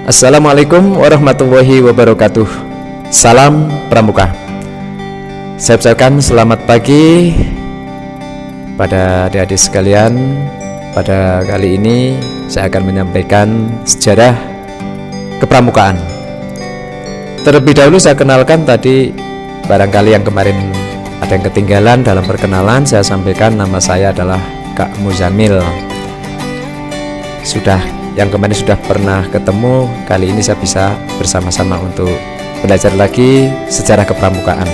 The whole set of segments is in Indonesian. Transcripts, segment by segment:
Assalamualaikum warahmatullahi wabarakatuh. Salam Pramuka. Saya ucapkan selamat pagi pada adik-adik sekalian. Pada kali ini saya akan menyampaikan sejarah kepramukaan. Terlebih dahulu saya kenalkan tadi, barangkali yang kemarin ada yang ketinggalan dalam perkenalan, saya sampaikan nama saya adalah Kak Muzamil. Yang kemarin sudah pernah ketemu, kali ini saya bisa bersama-sama untuk belajar lagi sejarah kepramukaan.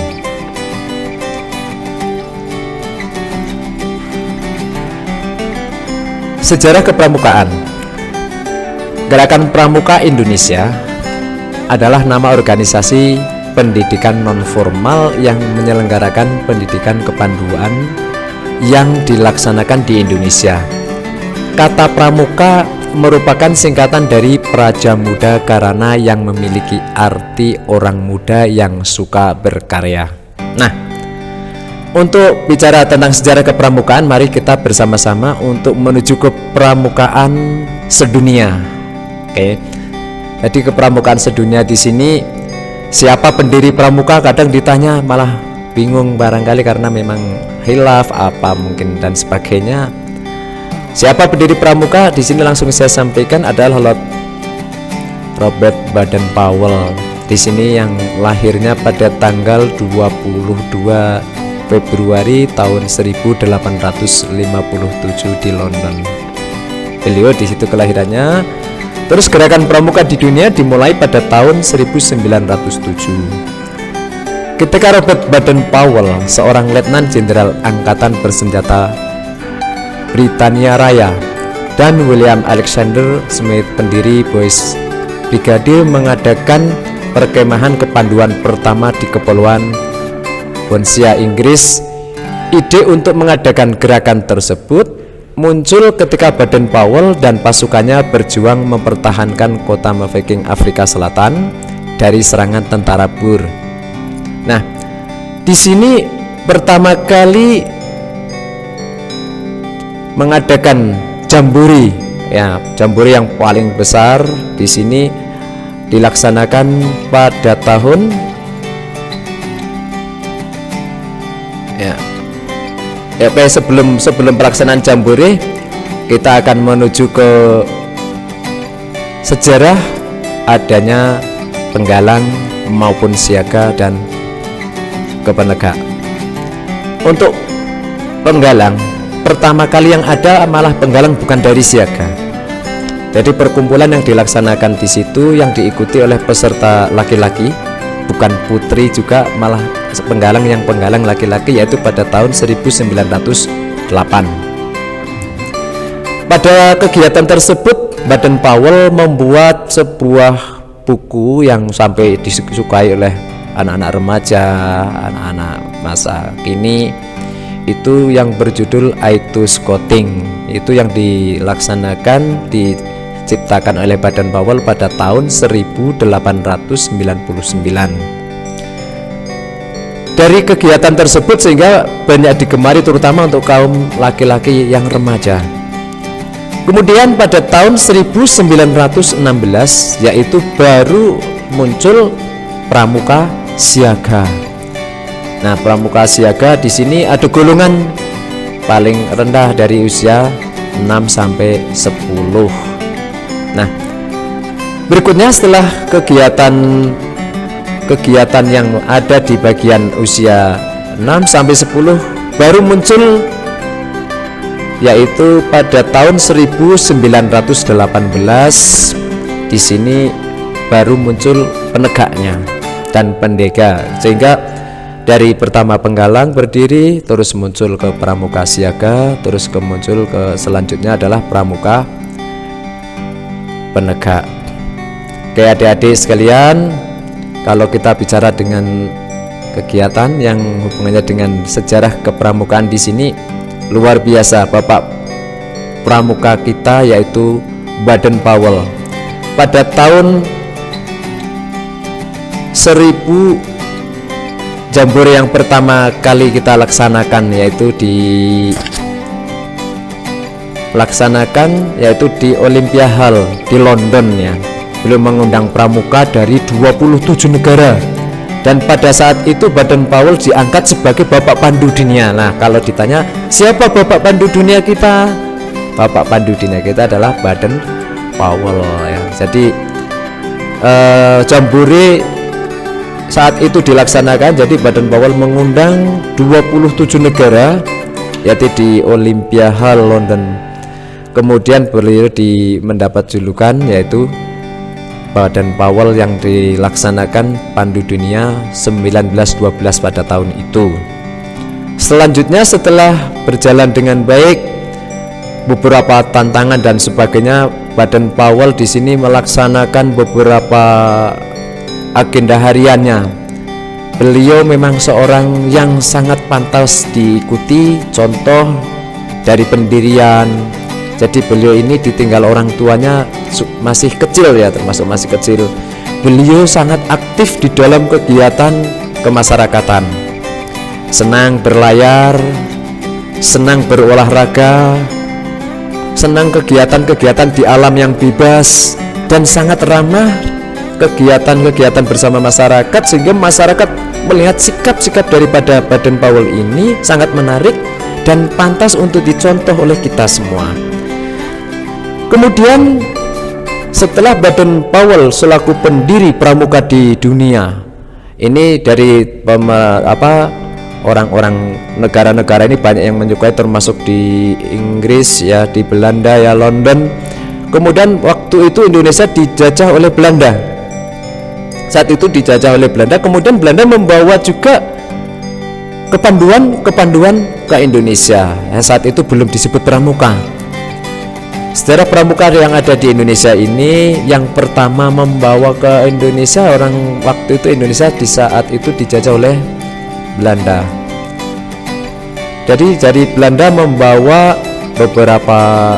Sejarah kepramukaan. Gerakan Pramuka Indonesia adalah nama organisasi pendidikan non-formal yang menyelenggarakan pendidikan kepanduan yang dilaksanakan di Indonesia. Kata pramuka merupakan singkatan dari Praja Muda Karana yang memiliki arti orang muda yang suka berkarya. Nah, untuk bicara tentang sejarah kepramukaan, mari kita bersama-sama untuk menuju ke pramukaan sedunia. Oke. Jadi kepramukaan sedunia di sini, siapa pendiri pramuka kadang ditanya malah bingung barangkali karena memang khilaf apa mungkin dan sebagainya. Siapa pendiri pramuka? Di sini langsung saya sampaikan adalah Robert Baden-Powell. Di sini yang lahirnya pada tanggal 22 Februari tahun 1857 di London. Beliau di situ kelahirannya. Terus gerakan pramuka di dunia dimulai pada tahun 1907. Ketika Robert Baden-Powell, seorang letnan jenderal angkatan bersenjata Britania Raya, dan William Alexander Smith, pendiri Boys Brigade, mengadakan perkemahan kepanduan pertama di Kepulauan Bonsia, Inggris. Ide untuk mengadakan gerakan tersebut muncul ketika Baden-Powell dan pasukannya berjuang mempertahankan kota Mafeking, Afrika Selatan dari serangan tentara Boer. Nah, di sini pertama kali mengadakan jambore, jambore yang paling besar di sini dilaksanakan pada tahun sebelum pelaksanaan jambore kita akan menuju ke sejarah adanya penggalang maupun siaga dan kepenegak. Untuk penggalang, pertama kali yang ada malah penggalang bukan dari siaga. Jadi perkumpulan yang dilaksanakan di situ yang diikuti oleh peserta laki-laki, bukan putri juga, malah penggalang laki-laki, yaitu pada tahun 1908. Pada kegiatan tersebut, Baden-Powell membuat sebuah buku yang sampai disukai oleh anak-anak remaja, anak-anak masa kini, itu yang berjudul Aitu Scouting. Itu yang diciptakan oleh Baden-Powell pada tahun 1899. Dari kegiatan tersebut sehingga banyak digemari terutama untuk kaum laki-laki yang remaja. Kemudian pada tahun 1916 yaitu baru muncul pramuka siaga. Nah, pramuka siaga di sini ada golongan paling rendah dari usia 6 sampai 10. Nah, berikutnya setelah kegiatan yang ada di bagian usia 6 sampai 10 baru muncul, yaitu pada tahun 1918 di sini baru muncul penegaknya dan pendega, sehingga dari pertama penggalang berdiri, terus muncul ke pramuka siaga, terus muncul ke selanjutnya adalah pramuka penegak. Oke adik-adik sekalian, kalau kita bicara dengan kegiatan yang hubungannya dengan sejarah kepramukaan di sini luar biasa. Bapak pramuka kita yaitu Baden-Powell pada tahun 1000 jambore yang pertama kali kita laksanakan yaitu di Olympia Hall di London ya. beliau mengundang pramuka dari 27 negara. Dan pada saat itu Baden-Powell diangkat sebagai Bapak Pandu Dunia. Nah, kalau ditanya siapa Bapak Pandu Dunia kita? Bapak Pandu Dunia kita adalah Baden-Powell ya. Jadi jambore saat itu dilaksanakan, jadi Baden-Powell mengundang 27 negara yaitu di Olympia Hall London. Kemudian beliau mendapat julukan yaitu Baden-Powell yang dilaksanakan Pandu Dunia 1912 pada tahun itu. Selanjutnya setelah berjalan dengan baik, beberapa tantangan dan sebagainya, Baden-Powell di sini melaksanakan beberapa agenda hariannya. Beliau memang seorang yang sangat pantas diikuti, contoh dari pendirian. Jadi beliau ini ditinggal orang tuanya masih kecil ya, termasuk masih kecil. Beliau sangat aktif di dalam kegiatan kemasyarakatan. Senang berlayar, senang berolahraga, senang kegiatan-kegiatan di alam yang bebas, dan sangat ramah kegiatan-kegiatan bersama masyarakat, sehingga masyarakat melihat sikap-sikap daripada Baden-Powell ini sangat menarik dan pantas untuk dicontoh oleh kita semua. Kemudian setelah Baden-Powell selaku pendiri pramuka di dunia, ini dari orang-orang negara-negara ini banyak yang menyukai, termasuk di Inggris ya, di Belanda ya, London. Kemudian waktu itu Indonesia dijajah oleh Belanda. Saat itu dijajah oleh Belanda, kemudian Belanda membawa juga kepanduan ke Indonesia. Saat itu belum disebut pramuka. Sejarah pramuka yang ada di Indonesia ini, yang pertama membawa ke Indonesia orang waktu itu, Indonesia di saat itu dijajah oleh Belanda. Jadi dari Belanda membawa beberapa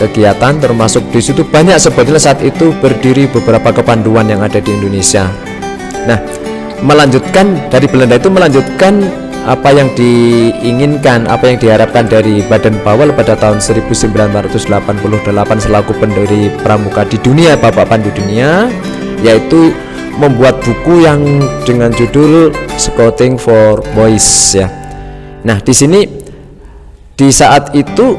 kegiatan, termasuk di situ banyak sebetulnya saat itu berdiri beberapa kepanduan yang ada di Indonesia. Nah, melanjutkan dari Belanda itu, melanjutkan apa yang diinginkan, apa yang diharapkan dari Baden-Powell pada tahun 1988 selaku pendiri pramuka di dunia, Bapak Pandu Dunia, yaitu membuat buku yang dengan judul Scouting for Boys ya. Nah, di sini di saat itu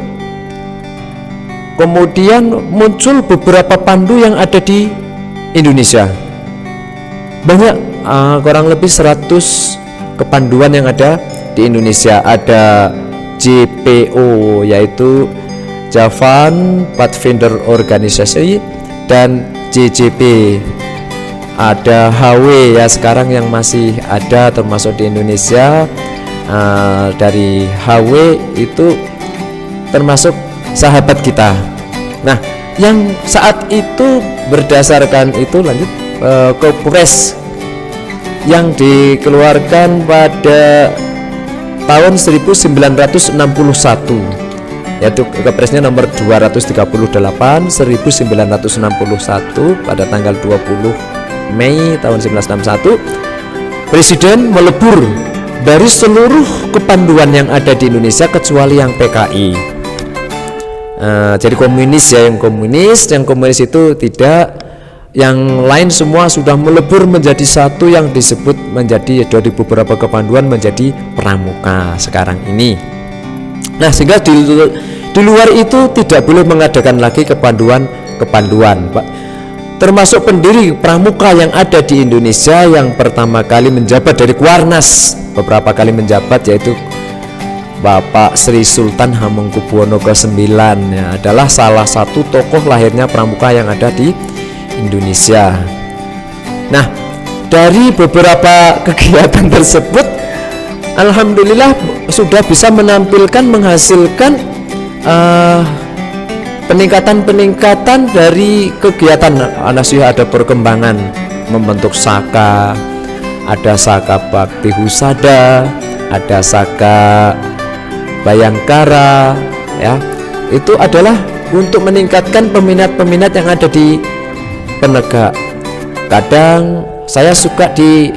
kemudian muncul beberapa pandu yang ada di Indonesia. Banyak, kurang lebih 100 kepanduan yang ada di Indonesia. Ada JPO yaitu Javan Pathfinder Organisasi, dan JJP. Ada HW ya sekarang yang masih ada termasuk di Indonesia. Dari HW itu termasuk sahabat kita. Nah, yang saat itu berdasarkan itu lanjut Kepres yang dikeluarkan pada tahun 1961, yaitu Kepresnya nomor 238 1961 pada tanggal 20 Mei tahun 1961. Presiden melebur dari seluruh kepanduan yang ada di Indonesia kecuali yang PKI. Jadi komunis ya, yang komunis itu tidak, yang lain semua sudah melebur menjadi satu yang disebut menjadi dari beberapa kepanduan menjadi pramuka sekarang ini. Nah, sehingga di luar itu tidak boleh mengadakan lagi kepanduan Pak. Termasuk pendiri pramuka yang ada di Indonesia yang pertama kali menjabat dari Kuarnas, beberapa kali menjabat, yaitu Bapak Sri Sultan Hamengkubuwono ke-9 ya, adalah salah satu tokoh lahirnya pramuka yang ada di Indonesia. Nah, dari beberapa kegiatan tersebut, alhamdulillah sudah bisa menghasilkan peningkatan dari kegiatan. Ada perkembangan membentuk Saka, ada Saka Bakti Husada, ada Saka Bayangkara ya. Itu adalah untuk meningkatkan peminat-peminat yang ada di penegak. Kadang saya suka di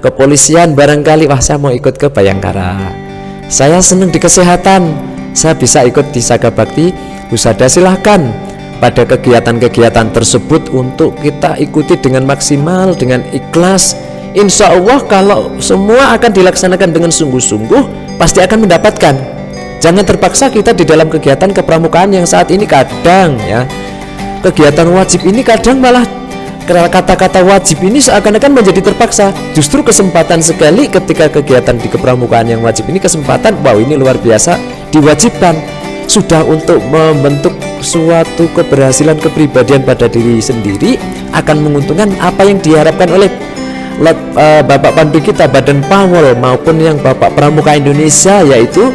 kepolisian, barangkali wah saya mau ikut ke Bayangkara. Saya senang di kesehatan, saya bisa ikut di Saka Bakti Husada, silahkan. pada kegiatan-kegiatan tersebut untuk kita ikuti dengan maksimal, dengan ikhlas. Insya Allah kalau semua akan dilaksanakan dengan sungguh-sungguh, pasti akan mendapatkan. Jangan terpaksa kita di dalam kegiatan kepramukaan yang saat ini kadang ya, kegiatan wajib ini kadang malah kata-kata wajib ini seakan-akan menjadi terpaksa. Justru kesempatan sekali ketika kegiatan di kepramukaan yang wajib ini, kesempatan, wow ini luar biasa, diwajibkan. Sudah untuk membentuk suatu keberhasilan kepribadian pada diri sendiri, akan menguntungkan apa yang diharapkan oleh Bapak Pandu kita, Badan Pawol, maupun yang Bapak Pramuka Indonesia, yaitu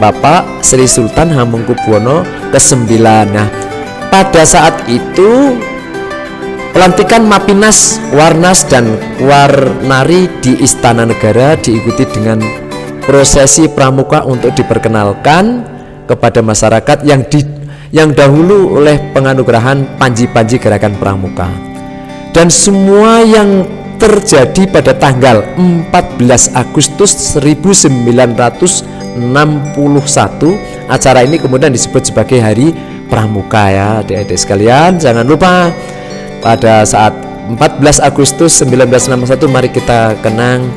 Bapak Sri Sultan Hamengkubuwono ke-9. Nah, pada saat itu pelantikan Mapinas, Warnas dan Warnari di Istana Negara diikuti dengan prosesi pramuka untuk diperkenalkan kepada masyarakat yang dahulu oleh penganugerahan panji-panji gerakan pramuka. Dan semua yang terjadi pada tanggal 14 Agustus 1961, acara ini kemudian disebut sebagai Hari Pramuka ya adik-adik sekalian. Jangan lupa pada saat 14 Agustus 1961 mari kita kenang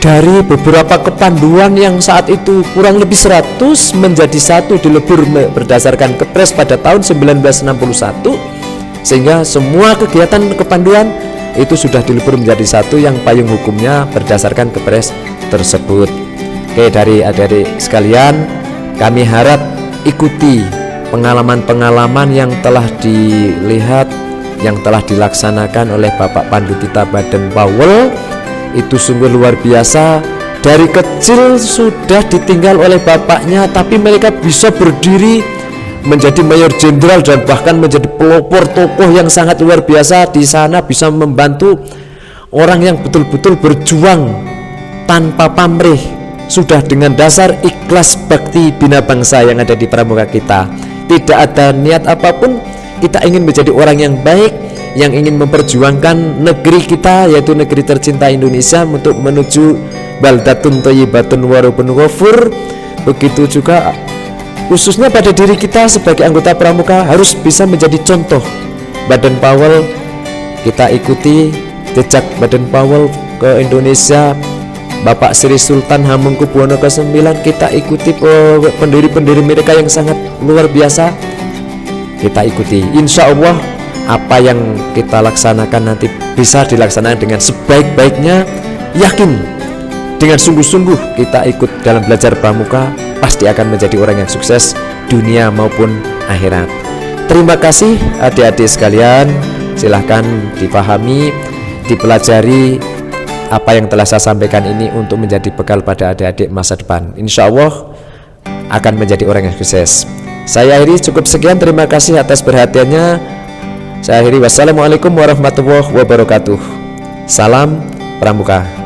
dari beberapa kepanduan yang saat itu kurang lebih 100 menjadi satu, dilebur berdasarkan Kepres pada tahun 1961, sehingga semua kegiatan kepanduan itu sudah dilebur menjadi satu yang payung hukumnya berdasarkan Kepres tersebut. Oke, dari adik-adik sekalian, kami harap ikuti pengalaman-pengalaman yang telah dilihat, yang telah dilaksanakan oleh Bapak Pandu kita Badan Pawol. Itu sungguh luar biasa. Dari kecil sudah ditinggal oleh bapaknya, tapi mereka bisa berdiri menjadi mayor jenderal dan bahkan menjadi pelopor tokoh yang sangat luar biasa di sana, bisa membantu orang yang betul-betul berjuang tanpa pamrih, sudah dengan dasar ikhlas bakti bina bangsa yang ada di pramuka kita. Tidak ada niat apapun, kita ingin menjadi orang yang baik, yang ingin memperjuangkan negeri kita, yaitu negeri tercinta Indonesia, untuk menuju baldatun thayyibatun wa rabbun ghafur. Begitu juga khususnya pada diri kita sebagai anggota pramuka harus bisa menjadi contoh. Badan Pawol, kita ikuti jejak Badan Pawol ke Indonesia, Bapak Sri Sultan Hamengkubuwono ke-9, kita ikuti pendiri-pendiri mereka yang sangat luar biasa. Kita ikuti, insya Allah apa yang kita laksanakan nanti bisa dilaksanakan dengan sebaik-baiknya. Yakin dengan sungguh-sungguh kita ikut dalam belajar pramuka, pasti akan menjadi orang yang sukses dunia maupun akhirat. Terima kasih adik-adik sekalian, silahkan dipahami, dipelajari apa yang telah saya sampaikan ini untuk menjadi bekal pada adik-adik masa depan. Insya Allah akan menjadi orang yang sukses. Saya akhiri cukup sekian, terima kasih atas perhatiannya. Saya akhiri, wassalamualaikum warahmatullahi wabarakatuh. Salam Pramuka.